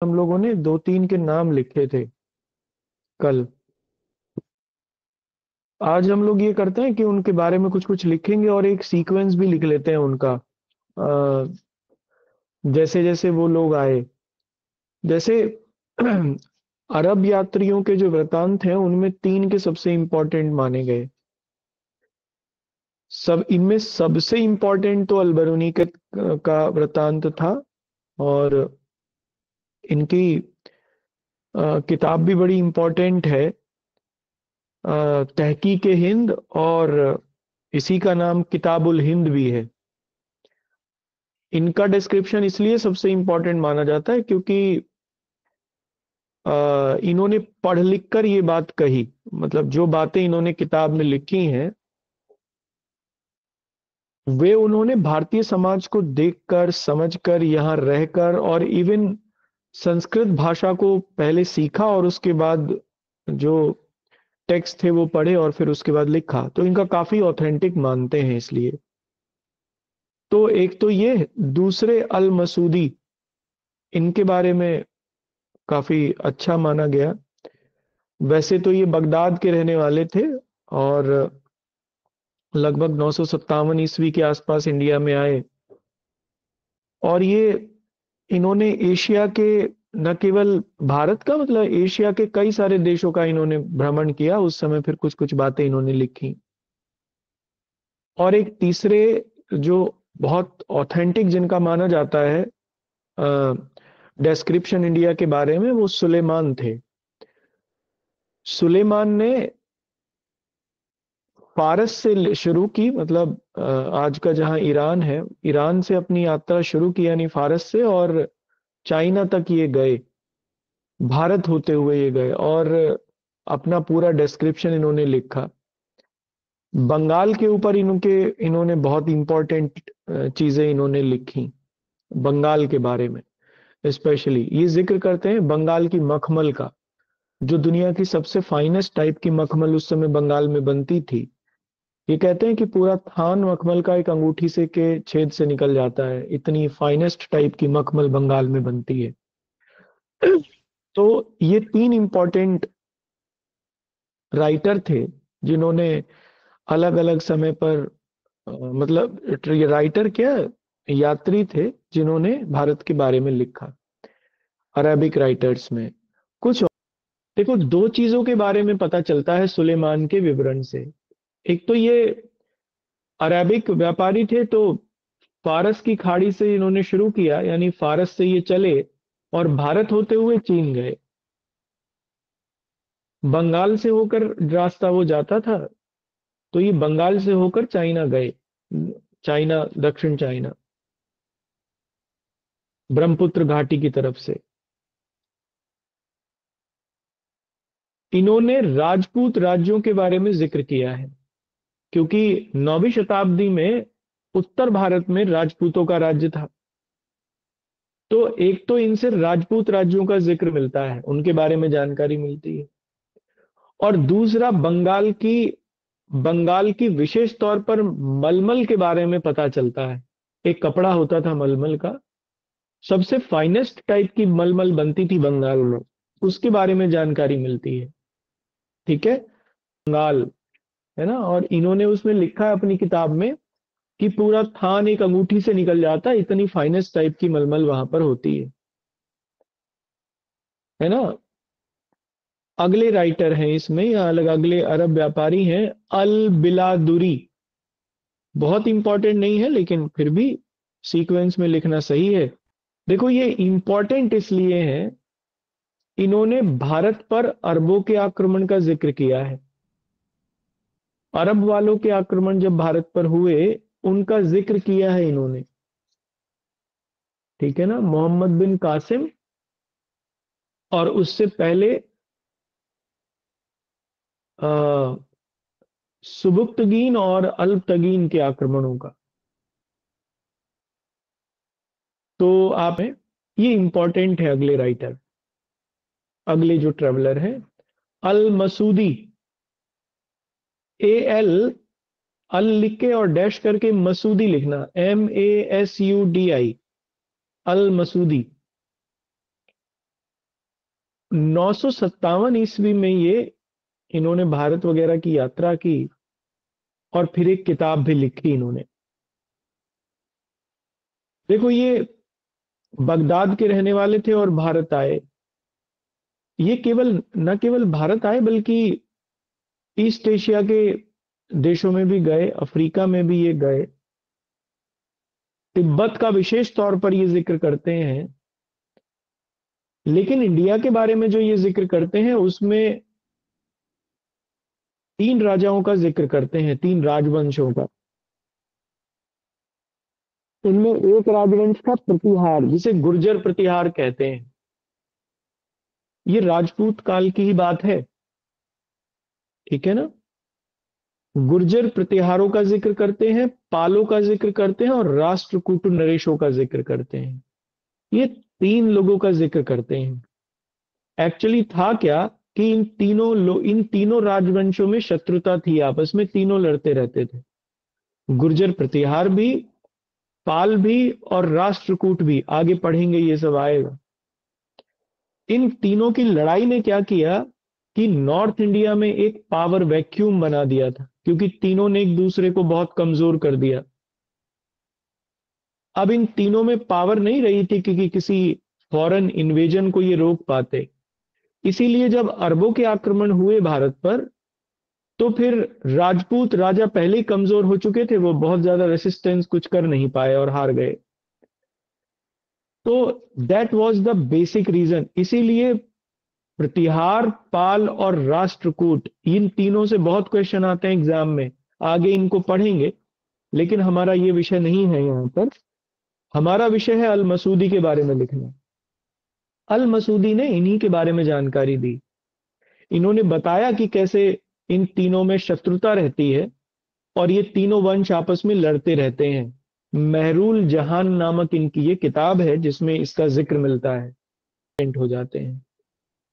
हम लोगों ने दो तीन के नाम लिखे थे कल। आज हम लोग ये करते हैं कि उनके बारे में कुछ कुछ लिखेंगे और एक सीक्वेंस भी लिख लेते हैं उनका। जैसे जैसे वो लोग आए, जैसे अरब यात्रियों के जो वृतांत हैं उनमें तीन के सबसे इंपॉर्टेंट माने गए। सब इनमें सबसे इंपॉर्टेंट तो अलबरूनी के का वृतांत था। और इनकी किताब भी बड़ी इंपॉर्टेंट है, तहकीक हिंद। और इसी का नाम किताबुल हिंद भी है। इनका डिस्क्रिप्शन इसलिए सबसे इंपॉर्टेंट माना जाता है क्योंकि इन्होंने पढ़ लिख कर ये बात कही। मतलब जो बातें इन्होंने किताब में लिखी हैं वे उन्होंने भारतीय समाज को देखकर, समझकर, यहाँ रहकर, और इवन संस्कृत भाषा को पहले सीखा और उसके बाद जो टेक्स्ट थे वो पढ़े और फिर उसके बाद लिखा। तो इनका काफी ऑथेंटिक मानते हैं इसलिए। तो एक तो ये, दूसरे अल मसूदी, इनके बारे में काफी अच्छा माना गया। वैसे तो ये बगदाद के रहने वाले थे और लगभग 957 ईस्वी के आसपास इंडिया में आए। और ये इन्होंने एशिया के, न केवल भारत का, मतलब एशिया के कई सारे देशों का इन्होंने भ्रमण किया उस समय। फिर कुछ कुछ बातें इन्होंने लिखी। और एक तीसरे जो बहुत ऑथेंटिक जिनका माना जाता है डेस्क्रिप्शन इंडिया के बारे में, वो सुलेमान थे। सुलेमान ने फारस से शुरू की, मतलब आज का जहां ईरान है, ईरान से अपनी यात्रा शुरू की, यानी फारस से, और चाइना तक ये गए, भारत होते हुए ये गए, और अपना पूरा डिस्क्रिप्शन इन्होंने लिखा। बंगाल के ऊपर इन्होंने बहुत इंपॉर्टेंट चीजें इन्होंने लिखी। बंगाल के बारे में स्पेशली ये जिक्र करते हैं बंगाल की मखमल का, जो दुनिया की सबसे फाइनेस्ट टाइप की मखमल उस समय बंगाल में बनती थी। ये कहते हैं कि पूरा थान मखमल का एक अंगूठी से के छेद से निकल जाता है, इतनी फाइनेस्ट टाइप की मखमल बंगाल में बनती है। तो ये तीन इंपॉर्टेंट राइटर थे जिन्होंने अलग अलग समय पर, मतलब ये राइटर क्या, यात्री थे जिन्होंने भारत के बारे में लिखा अरेबिक राइटर्स में। कुछ देखो, दो चीजों के बारे में पता चलता है सुलेमान के विवरण से। एक तो ये अरेबिक व्यापारी थे, तो फारस की खाड़ी से इन्होंने शुरू किया, यानी फारस से ये चले और भारत होते हुए चीन गए। बंगाल से होकर रास्ता वो जाता था, तो ये बंगाल से होकर चाइना गए। चाइना, दक्षिण चाइना, ब्रह्मपुत्र घाटी की तरफ से। इन्होंने राजपूत राज्यों के बारे में जिक्र किया है, क्योंकि 9वीं शताब्दी में उत्तर भारत में राजपूतों का राज्य था। तो एक तो इनसे राजपूत राज्यों का जिक्र मिलता है, उनके बारे में जानकारी मिलती है। और दूसरा, बंगाल की विशेष तौर पर मलमल के बारे में पता चलता है। एक कपड़ा होता था मलमल का, सबसे फाइनेस्ट टाइप की मलमल बनती थी बंगाल में, उसके बारे में जानकारी मिलती है। ठीक है, बंगाल है ना। और इन्होंने उसमें लिखा है अपनी किताब में कि पूरा थान एक अंगूठी से निकल जाता है, इतनी फाइनेस्ट टाइप की मलमल वहां पर होती है ना। अगले राइटर हैं इसमें, या अलग अगले अरब व्यापारी हैं, अल बिलादुरी। बहुत इंपॉर्टेंट नहीं है लेकिन फिर भी सीक्वेंस में लिखना सही है। देखो, ये इंपॉर्टेंट इसलिए है, इन्होंने भारत पर अरबों के आक्रमण का जिक्र किया है। अरब वालों के आक्रमण जब भारत पर हुए, उनका जिक्र किया है इन्होंने। ठीक है ना, मोहम्मद बिन कासिम, और उससे पहले आ, सुबुक्तगीन और अल्पतगीन के आक्रमणों का। तो आप हैं, ये इंपॉर्टेंट है। अगले राइटर, अगले जो ट्रेवलर हैं, अल मसूदी, एल, अल लिख के और डैश करके मसूदी लिखना, MASUDI, अल मसूदी। 957 ईस्वी में ये इन्होंने भारत वगैरह की यात्रा की और फिर एक किताब भी लिखी इन्होंने। देखो, ये बगदाद के रहने वाले थे और भारत आए। ये केवल न केवल भारत आए बल्कि ईस्ट एशिया के देशों में भी गए, अफ्रीका में भी ये गए। तिब्बत का विशेष तौर पर ये जिक्र करते हैं। लेकिन इंडिया के बारे में जो ये जिक्र करते हैं उसमें 3 राजाओं का जिक्र करते हैं, 3 राजवंशों का। इनमें एक राजवंश था प्रतिहार, जिसे गुर्जर प्रतिहार कहते हैं। ये राजपूत काल की ही बात है, ठीक है ना। गुर्जर प्रतिहारों का जिक्र करते हैं, पालों का जिक्र करते हैं और राष्ट्रकूट नरेशों का जिक्र करते हैं। ये 3 लोगों का जिक्र करते हैं। एक्चुअली था क्या कि इन तीनों राजवंशों में शत्रुता थी, आपस में तीनों लड़ते रहते थे। गुर्जर प्रतिहार भी, पाल भी और राष्ट्रकूट भी। आगे पढ़ेंगे, ये सब आएगा। इन तीनों की लड़ाई ने क्या किया कि नॉर्थ इंडिया में एक पावर वैक्यूम बना दिया था, क्योंकि तीनों ने एक दूसरे को बहुत कमजोर कर दिया। अब इन तीनों में पावर नहीं रही थी कि किसी फॉरेन इन्वेजन को ये रोक पाते। इसीलिए जब अरबों के आक्रमण हुए भारत पर, तो फिर राजपूत राजा पहले ही कमजोर हो चुके थे, वो बहुत ज्यादा रेसिस्टेंस कुछ कर नहीं पाए और हार गए। तो that was the basic reason. इसीलिए प्रतिहार, पाल और राष्ट्रकूट, इन तीनों से बहुत क्वेश्चन आते हैं एग्जाम में। आगे इनको पढ़ेंगे, लेकिन हमारा ये विषय नहीं है यहां पर। हमारा विषय है अल मसूदी के बारे में लिखना। अल मसूदी ने इन्हीं के बारे में जानकारी दी। इन्होंने बताया कि कैसे इन तीनों में शत्रुता रहती है और ये तीनों वंश आपस में लड़ते रहते हैं। महरूल जहान नामक इनकी ये किताब है जिसमें इसका जिक्र मिलता है। हो जाते हैं।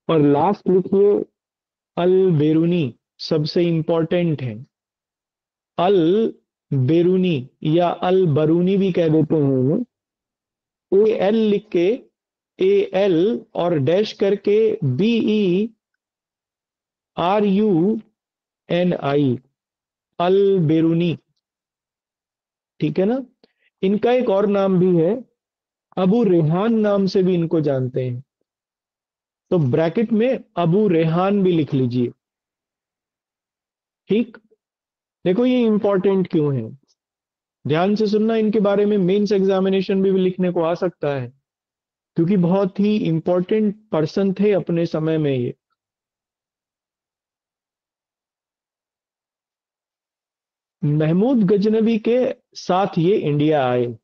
और लास्ट लिखिए अल बेरूनी, सबसे इंपॉर्टेंट है। अल बेरूनी या अल बरूनी भी कह देते हैं इन्हें। ए एल लिख के, ए एल और डैश करके BERUNI, अल बेरूनी, ठीक है ना। इनका एक और नाम भी है, अबू रेहान नाम से भी इनको जानते हैं। तो ब्रैकेट में अबू रेहान भी लिख लीजिए, ठीक। देखो ये इंपॉर्टेंट क्यों है, ध्यान से सुनना। इनके बारे में मेंस एग्जामिनेशन भी लिखने को आ सकता है, क्योंकि बहुत ही इंपॉर्टेंट पर्सन थे अपने समय में ये। महमूद गजनवी के साथ ये इंडिया आए,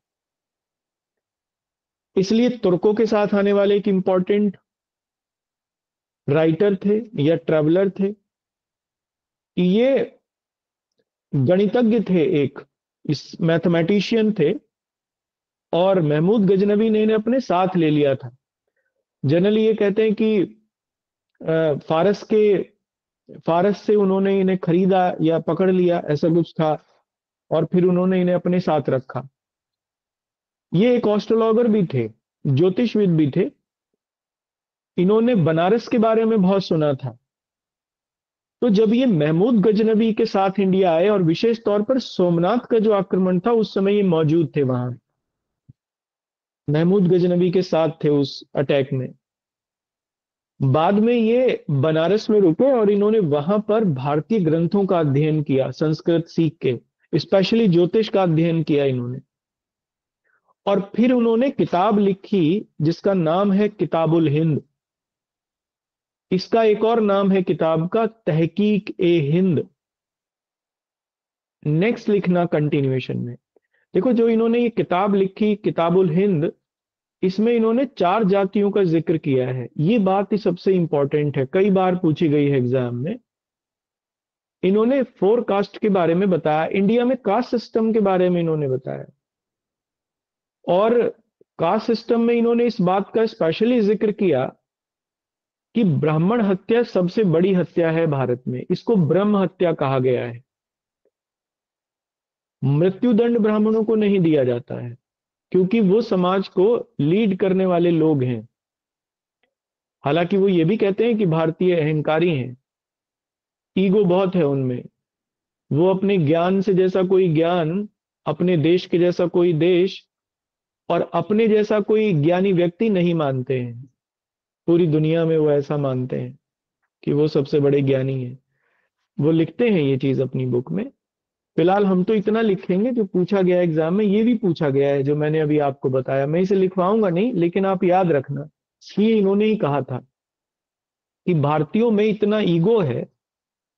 इसलिए तुर्कों के साथ आने वाले एक इंपॉर्टेंट राइटर थे या ट्रेवलर थे। ये गणितज्ञ थे, एक इस मैथमेटिशियन थे, और महमूद गजनवी ने इन्हें अपने साथ ले लिया था। जनरली ये कहते हैं कि फारस से उन्होंने इन्हें खरीदा या पकड़ लिया, ऐसा कुछ था, और फिर उन्होंने इन्हें अपने साथ रखा। ये एक एस्ट्रोलॉगर भी थे, ज्योतिषविद भी थे। इन्होंने बनारस के बारे में बहुत सुना था। तो जब ये महमूद गजनवी के साथ इंडिया आए, और विशेष तौर पर सोमनाथ का जो आक्रमण था उस समय ये मौजूद थे वहां, महमूद गजनवी के साथ थे उस अटैक में। बाद में ये बनारस में रुके और इन्होंने वहां पर भारतीय ग्रंथों का अध्ययन किया, संस्कृत सीख के, स्पेशली ज्योतिष का अध्ययन किया इन्होंने। और फिर उन्होंने किताब लिखी जिसका नाम है किताबुल हिंद। इसका एक और नाम है किताब का तहकीक ए हिंद। नेक्स्ट लिखना कंटिन्यूएशन में। देखो, जो इन्होंने ये किताब लिखी किताबुल हिंद, इसमें इन्होंने 4 जातियों का जिक्र किया है। ये बात ही सबसे इंपॉर्टेंट है, कई बार पूछी गई है एग्जाम में। इन्होंने 4 कास्ट के बारे में बताया, इंडिया में कास्ट सिस्टम के बारे में इन्होंने बताया। और कास्ट सिस्टम में इन्होंने इस बात का स्पेशली जिक्र किया कि ब्राह्मण हत्या सबसे बड़ी हत्या है भारत में, इसको ब्रह्म हत्या कहा गया है। मृत्युदंड ब्राह्मणों को नहीं दिया जाता है, क्योंकि वो समाज को लीड करने वाले लोग हैं। हालांकि वो ये भी कहते हैं कि भारतीय अहंकारी हैं, ईगो बहुत है उनमें। वो अपने ज्ञान से जैसा कोई ज्ञान, अपने देश के जैसा कोई देश और अपने जैसा कोई ज्ञानी व्यक्ति नहीं मानते हैं। पूरी दुनिया में वो ऐसा मानते हैं कि वो सबसे बड़े ज्ञानी हैं। वो लिखते हैं ये चीज अपनी बुक में। फिलहाल हम तो इतना लिखेंगे जो पूछा गया एग्जाम में, ये भी पूछा गया है जो मैंने अभी आपको बताया। मैं इसे लिखवाऊंगा नहीं, लेकिन आप याद रखना, ये इन्होंने ही कहा था कि भारतीयों में इतना ईगो है,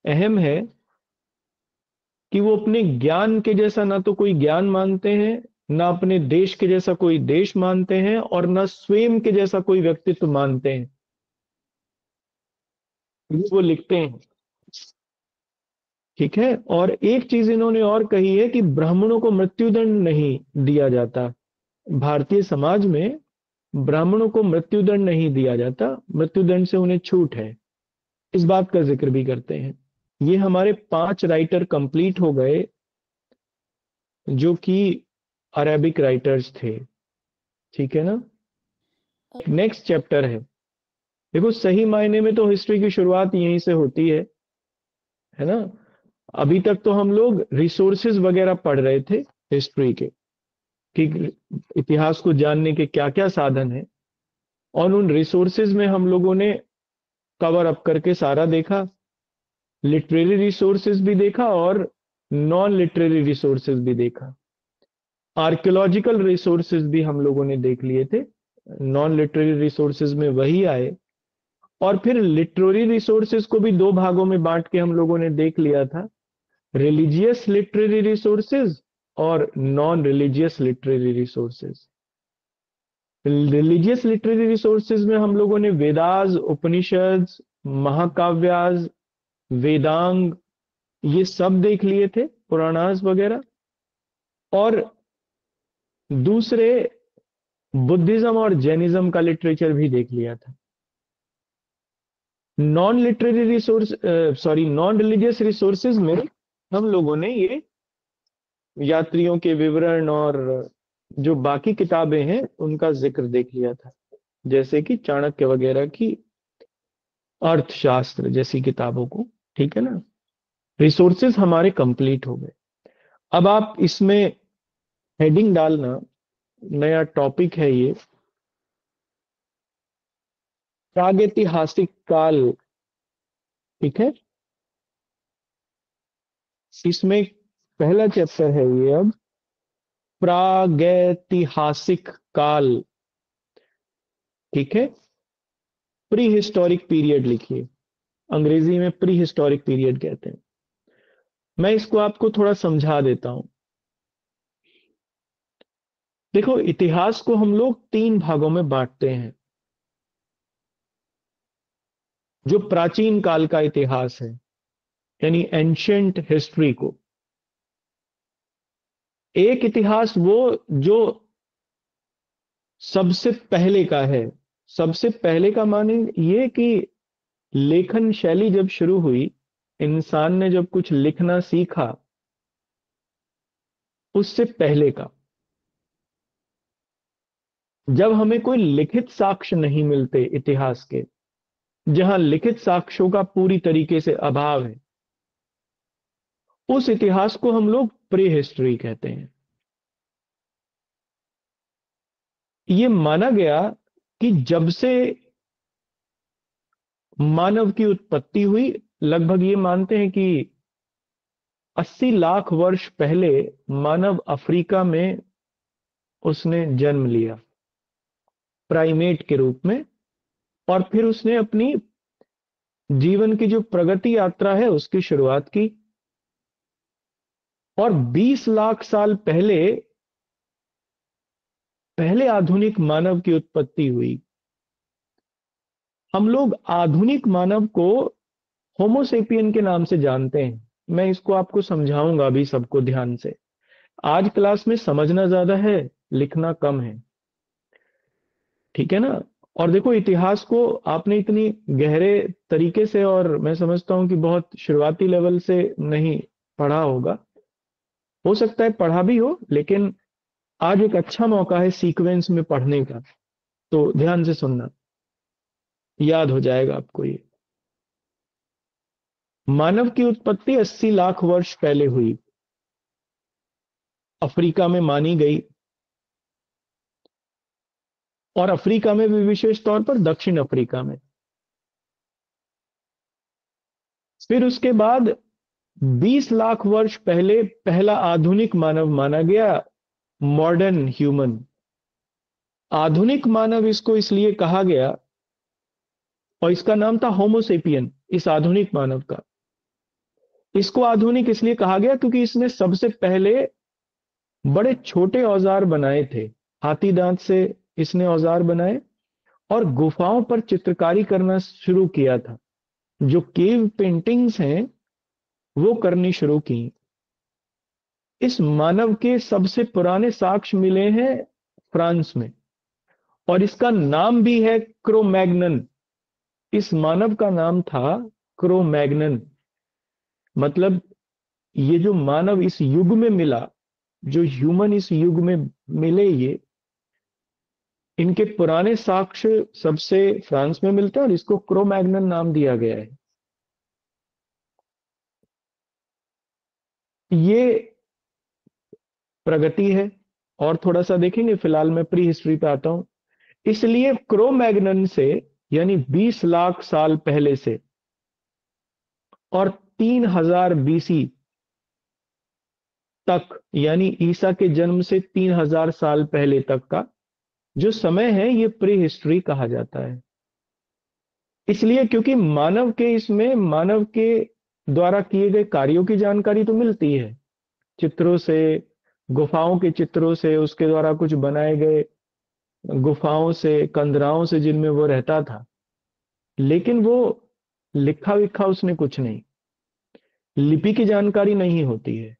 अहम है, कि वो अपने ज्ञान के जैसा ना तो कोई ज्ञान मानते हैं, ना अपने देश के जैसा कोई देश मानते हैं, और ना स्वयं के जैसा कोई व्यक्तित्व मानते हैं। ये वो लिखते हैं। ठीक है। और एक चीज इन्होंने और कही है कि ब्राह्मणों को मृत्युदंड नहीं दिया जाता। भारतीय समाज में ब्राह्मणों को मृत्युदंड नहीं दिया जाता, मृत्युदंड से उन्हें छूट है। इस बात का जिक्र भी करते हैं। ये हमारे 5 राइटर कंप्लीट हो गए जो कि अरेबिक राइटर्स थे। ठीक है ना। नेक्स्ट चैप्टर है। देखो, सही मायने में तो हिस्ट्री की शुरुआत यहीं से होती है ना। अभी तक तो हम लोग रिसोर्सेज वगैरह पढ़ रहे थे हिस्ट्री के, कि इतिहास को जानने के क्या क्या साधन है, और उन रिसोर्सेज में हम लोगों ने कवर अप करके सारा देखा। लिटरेरी रिसोर्सेज भी देखा और नॉन लिटरेरी रिसोर्सेज भी देखा। आर्कियोलॉजिकल रिसोर्सेज भी हम लोगों ने देख लिए थे। नॉन लिटरेरी रिसोर्सेज में वही आए। और फिर लिटरेरी रिसोर्सेज को भी 2 भागों में बांट के हम लोगों ने देख लिया था। रिलीजियस लिटरेरी रिसोर्सेज और non religious literary resources. Religious literary resources में हम लोगों ने वेदास, उपनिषद, महाकाव्यास, वेदांग, ये सब देख लिए थे, पुराणास वगैरह। और दूसरे, बुद्धिज्म और जैनिज्म का लिटरेचर भी देख लिया था। Non literary resource non religious resources में हम लोगों ने ये यात्रियों के विवरण और जो बाकी किताबें हैं उनका जिक्र देख लिया था, जैसे कि चाणक्य वगैरह की अर्थशास्त्र जैसी किताबों को। ठीक है ना। रिसोर्सेज हमारे कंप्लीट हो गए। अब आप इसमें हेडिंग डालना, नया टॉपिक है ये, प्रागैतिहासिक काल। ठीक है। इसमें पहला चैप्टर है ये अब, प्रागैतिहासिक काल। ठीक है। प्री हिस्टोरिक पीरियड लिखिए। अंग्रेजी में प्री हिस्टोरिक पीरियड कहते हैं। मैं इसको आपको थोड़ा समझा देता हूं। देखो, इतिहास को हम लोग 3 भागों में बांटते हैं। जो प्राचीन काल का इतिहास है, यानी एंशियंट हिस्ट्री को। एक इतिहास वो जो सबसे पहले का है। सबसे पहले का माने ये कि लेखन शैली जब शुरू हुई, इंसान ने जब कुछ लिखना सीखा, उससे पहले का। जब हमें कोई लिखित साक्ष्य नहीं मिलते इतिहास के, जहां लिखित साक्ष्यों का पूरी तरीके से अभाव है, उस इतिहास को हम लोग प्री हिस्ट्री कहते हैं। ये माना गया कि जब से मानव की उत्पत्ति हुई, लगभग ये मानते हैं कि 80 लाख वर्ष पहले मानव अफ्रीका में उसने जन्म लिया प्राइमेट के रूप में। और फिर उसने अपनी जीवन की जो प्रगति यात्रा है उसकी शुरुआत की। और 20 लाख साल पहले पहले आधुनिक मानव की उत्पत्ति हुई। हम लोग आधुनिक मानव को होमोसेपियन के नाम से जानते हैं। मैं इसको आपको समझाऊंगा अभी सबको ध्यान से। आज क्लास में समझना ज्यादा है, लिखना कम है। ठीक है ना। और देखो, इतिहास को आपने इतनी गहरे तरीके से, और मैं समझता हूं कि बहुत शुरुआती लेवल से नहीं पढ़ा होगा। हो सकता है पढ़ा भी हो, लेकिन आज एक अच्छा मौका है सीक्वेंस में पढ़ने का। तो ध्यान से सुनना। याद हो जाएगा आपको ये। मानव की उत्पत्ति 80 लाख वर्ष पहले हुई, अफ्रीका में मानी गई, और अफ्रीका में भी विशेष तौर पर दक्षिण अफ्रीका में। फिर उसके बाद 20 लाख वर्ष पहले पहला आधुनिक मानव माना गया, मॉडर्न ह्यूमन। आधुनिक मानव इसको इसलिए कहा गया, और इसका नाम था होमोसेपियन, इस आधुनिक मानव का। इसको आधुनिक इसलिए कहा गया क्योंकि इसने सबसे पहले बड़े छोटे औजार बनाए थे। हाथी दांत से इसने औजार बनाए और गुफाओं पर चित्रकारी करना शुरू किया था। जो केव पेंटिंग्स हैं वो करनी शुरू की। इस मानव के सबसे पुराने साक्ष्य मिले हैं फ्रांस में, और इसका नाम भी है क्रोमैग्नन। इस मानव का नाम था क्रोमैग्नन। मतलब ये जो मानव इस युग में मिला, जो ह्यूमन इस युग में मिले, ये इनके पुराने साक्ष्य सबसे फ्रांस में मिलते हैं और इसको क्रोमैग्नन नाम दिया गया है। ये प्रगति है, और थोड़ा सा देखेंगे। फिलहाल मैं प्री हिस्ट्री पे आता हूं। इसलिए क्रोमैग्नन से, यानी 20 लाख साल पहले से, और 3000 बीसी तक, यानी ईसा के जन्म से 3000 साल पहले तक का जो समय है, ये प्री हिस्ट्री कहा जाता है। इसलिए क्योंकि मानव के इसमें, मानव के द्वारा किए गए कार्यों की जानकारी तो मिलती है, चित्रों से, गुफाओं के चित्रों से, उसके द्वारा कुछ बनाए गए गुफाओं से, कंदराओं से जिनमें वो रहता था। लेकिन वो लिखा विखा उसने कुछ नहीं, लिपि की जानकारी नहीं होती है।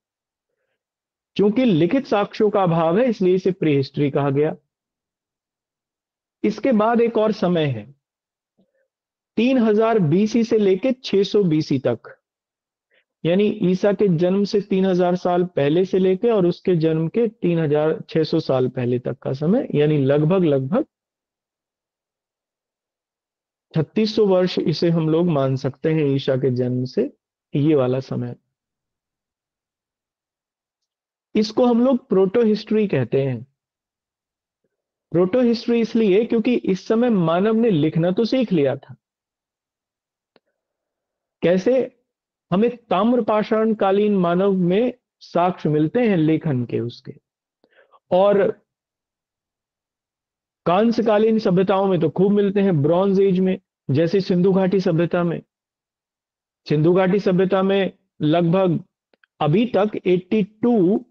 क्योंकि लिखित साक्ष्यों का अभाव है, इसलिए इसे प्री हिस्ट्री कहा गया। इसके बाद एक और समय है, 3000 बीसी से लेकर 600 बीसी तक, यानी ईसा के जन्म से 3000 साल पहले से लेकर और उसके जन्म के 3600 साल पहले तक का समय, यानी लगभग लगभग 3600 वर्ष इसे हम लोग मान सकते हैं, ईसा के जन्म से ये वाला समय। इसको हम लोग प्रोटो हिस्ट्री कहते हैं। प्रोटो हिस्ट्री इसलिए क्योंकि इस समय मानव ने लिखना तो सीख लिया था। कैसे? हमें ताम्रपाषाण कालीन मानव में साक्ष्य मिलते हैं लेखन के उसके, और कांस्यकालीन सभ्यताओं में तो खूब मिलते हैं, ब्रॉन्ज एज में, जैसे सिंधु घाटी सभ्यता में। सिंधु घाटी सभ्यता में लगभग अभी तक 82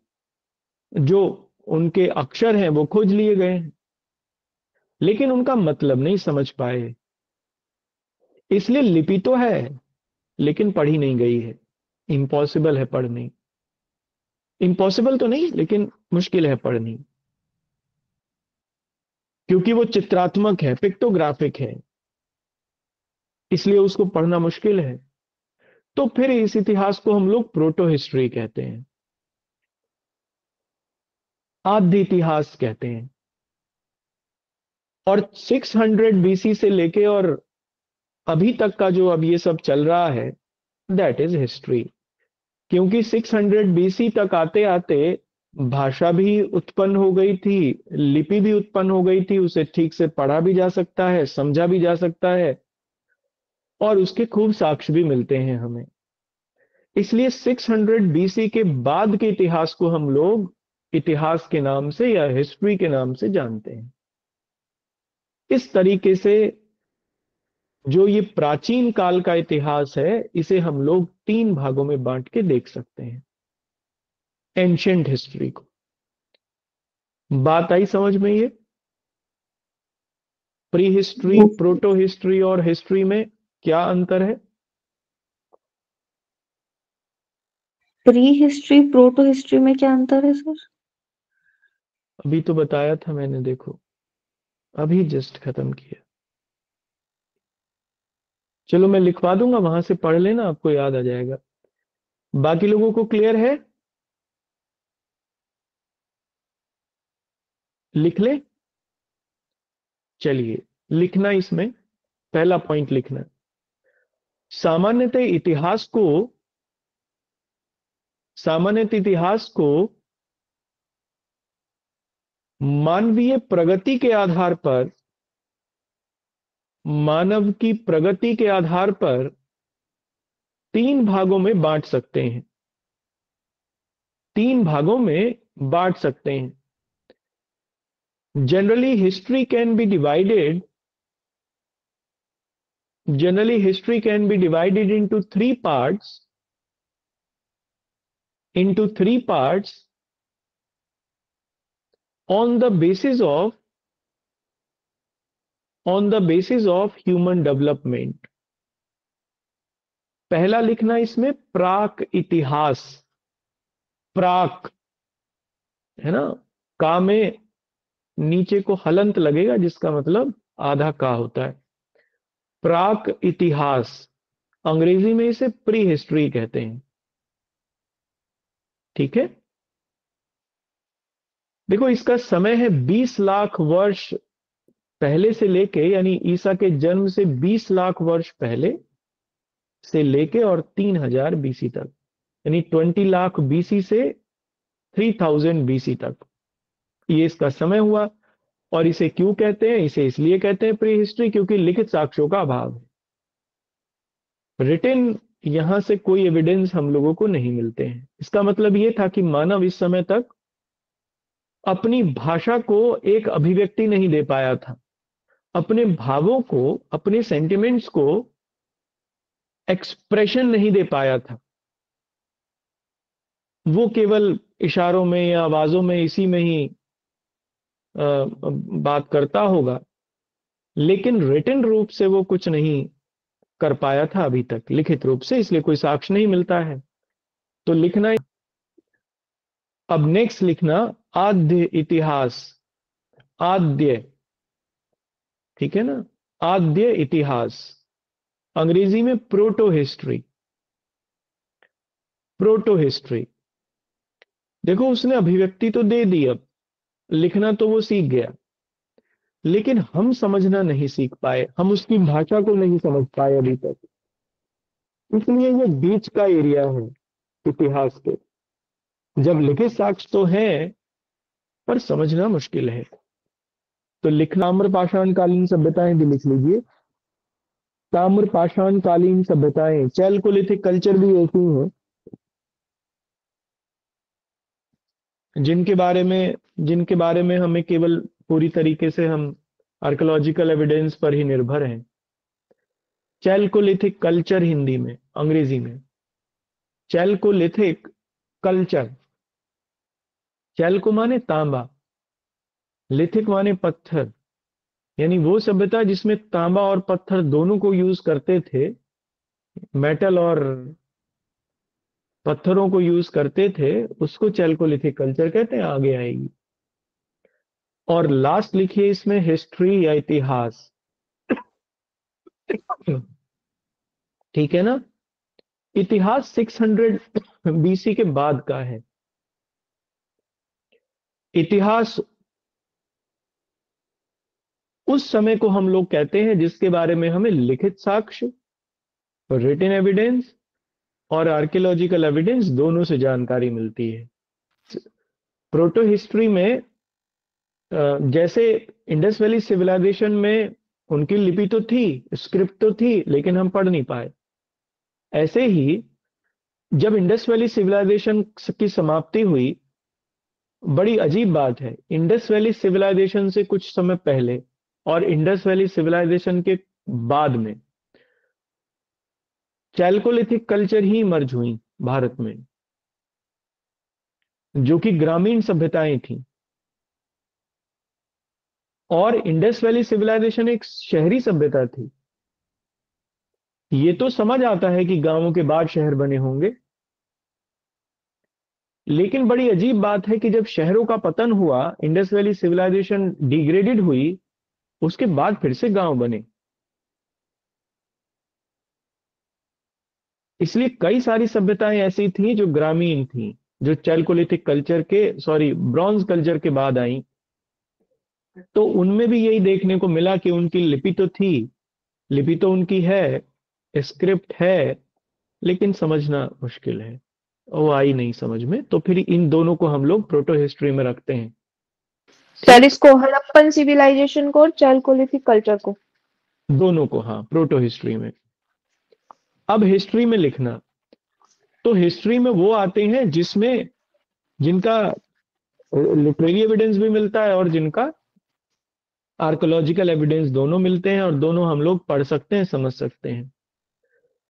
जो उनके अक्षर हैं वो खोज लिए गए हैं, लेकिन उनका मतलब नहीं समझ पाए। इसलिए लिपि तो है, लेकिन पढ़ी नहीं गई है। इम्पॉसिबल है पढ़नी। इम्पॉसिबल तो नहीं, लेकिन मुश्किल है पढ़नी, क्योंकि वो चित्रात्मक है, पिक्टोग्राफिक है, इसलिए उसको पढ़ना मुश्किल है। तो फिर इस इतिहास को हम लोग प्रोटो हिस्ट्री कहते हैं, आद्य इतिहास कहते हैं। और 600 बीसी से लेके और अभी तक का जो अब ये सब चल रहा है, दैट इज हिस्ट्री। क्योंकि 600 बीसी तक आते आते भाषा भी उत्पन्न हो गई थी, लिपि भी उत्पन्न हो गई थी, उसे ठीक से पढ़ा भी जा सकता है, समझा भी जा सकता है, और उसके खूब साक्ष्य भी मिलते हैं हमें। इसलिए 600 बीसी के बाद के इतिहास को हम लोग इतिहास के नाम से या हिस्ट्री के नाम से जानते हैं। इस तरीके से जो ये प्राचीन काल का इतिहास है, इसे हम लोग 3 भागों में बांट के देख सकते हैं, एंशियंट हिस्ट्री को। बात आई समझ में? ये प्री हिस्ट्री, प्रोटो हिस्ट्री और हिस्ट्री में क्या अंतर है? प्री हिस्ट्री प्रोटो हिस्ट्री में क्या अंतर है सर? अभी तो बताया था मैंने, देखो अभी जस्ट खत्म किया। चलो मैं लिखवा दूंगा, वहां से पढ़ लेना, आपको याद आ जाएगा। बाकी लोगों को क्लियर है? लिख ले। चलिए, लिखना इसमें पहला पॉइंट लिखना है। सामान्यतः इतिहास को मानवीय प्रगति के आधार पर, मानव की प्रगति के आधार पर 3 भागों में बांट सकते हैं। 3 भागों में बांट सकते हैं। Generally history can be divided into 3 parts, on the basis of human development। पहला लिखना इसमें प्राक इतिहास। प्राक है ना, का में नीचे को हलंत लगेगा, जिसका मतलब आधा का होता है। प्राक इतिहास, अंग्रेजी में इसे प्री हिस्ट्री कहते हैं। ठीक है, देखो इसका समय है 20 लाख वर्ष पहले से लेके, यानी ईसा के जन्म से 20 लाख वर्ष पहले से लेके और 3000 बीसी तक, यानी 20 लाख बीसी से 3000 बीसी तक ये इसका समय हुआ। और इसे क्यों कहते हैं? इसे इसलिए कहते हैं प्री हिस्ट्री क्योंकि लिखित साक्ष्यों का अभाव है। रिटन यहां से कोई एविडेंस हम लोगों को नहीं मिलते हैं। इसका मतलब यह था कि मानव इस समय तक अपनी भाषा को एक अभिव्यक्ति नहीं दे पाया था, अपने भावों को, अपने सेंटिमेंट्स को एक्सप्रेशन नहीं दे पाया था। वो केवल इशारों में या आवाजों में, इसी में ही बात करता होगा, लेकिन रिटन रूप से वो कुछ नहीं कर पाया था अभी तक, लिखित रूप से, इसलिए कोई साक्ष्य नहीं मिलता है। तो लिखना, अब नेक्स्ट लिखना आद्य इतिहास। आद्य, ठीक है ना, आद्य इतिहास, अंग्रेजी में प्रोटो हिस्ट्री। प्रोटो हिस्ट्री, देखो उसने अभिव्यक्ति तो दे दी, अब लिखना तो वो सीख गया, लेकिन हम समझना नहीं सीख पाए, हम उसकी भाषा को नहीं समझ पाए अभी तक। इसलिए ये बीच का एरिया है इतिहास के, जब लिखित साक्ष्य तो है पर समझना मुश्किल है। तो लिखना ताम्र पाषाण कालीन सभ्यताएं भी लिख लीजिए। ताम्र पाषाण कालीन सभ्यताएं, चैल्कोलिथिक कल्चर भी ऐसी ही है, जिनके बारे में हमें केवल पूरी तरीके से हम आर्कियोलॉजिकल एविडेंस पर ही निर्भर हैं। चैल्कोलिथिक कल्चर हिंदी में, अंग्रेजी में चैल्कोलिथिक कल्चर। चैल्को माने तांबा, लिथिक माने पत्थर, यानी वो सभ्यता जिसमें तांबा और पत्थर दोनों को यूज करते थे, मेटल और पत्थरों को यूज करते थे, उसको चैल्कोलिथिक कल्चर कहते हैं। आगे आएगी। और लास्ट लिखिए इसमें हिस्ट्री या इतिहास। ठीक है ना, इतिहास 600 बीसी के बाद का है। इतिहास उस समय को हम लोग कहते हैं जिसके बारे में हमें लिखित साक्ष्य, रिटन एविडेंस और आर्कियोलॉजिकल एविडेंस दोनों से जानकारी मिलती है। प्रोटो हिस्ट्री में जैसे इंडस वैली सिविलाइजेशन में उनकी लिपि तो थी, स्क्रिप्ट तो थी, लेकिन हम पढ़ नहीं पाए, ऐसे ही जब इंडस वैली सिविलाइजेशन की समाप्ति हुई, बड़ी अजीब बात है, इंडस वैली सिविलाइजेशन से कुछ समय पहले और इंडस वैली सिविलाइजेशन के बाद में चैल्कोलिथिक कल्चर ही इमर्ज हुई भारत में, जो कि ग्रामीण सभ्यताएं थी। और इंडस वैली सिविलाइजेशन एक शहरी सभ्यता थी। ये तो समझ आता है कि गांवों के बाद शहर बने होंगे, लेकिन बड़ी अजीब बात है कि जब शहरों का पतन हुआ, इंडस वैली सिविलाइजेशन डिग्रेडेड हुई, उसके बाद फिर से गांव बने। इसलिए कई सारी सभ्यताएं ऐसी थी जो ग्रामीण थी, जो चैल्कोलिथिक कल्चर के, सॉरी, ब्रॉन्ज कल्चर के बाद आई। तो उनमें भी यही देखने को मिला कि उनकी लिपि तो थी, लिपि तो उनकी है, स्क्रिप्ट है, लेकिन समझना मुश्किल है, वो आई नहीं समझ में, तो फिर इन दोनों को हम लोग प्रोटो हिस्ट्री में रखते हैं। सर ठीक। इसको हड़प्पन सिविलाइजेशन को और चालकोलिथिक कल्चर को। दोनों को, हाँ, प्रोटो हिस्ट्री में। अब हिस्ट्री में लिखना, तो हिस्ट्री में वो आते हैं जिसमें जिनका लिटरेरी एविडेंस भी मिलता है और जिनका आर्कोलॉजिकल एविडेंस, दोनों मिलते हैं और दोनों हम लोग पढ़ सकते हैं, समझ सकते हैं।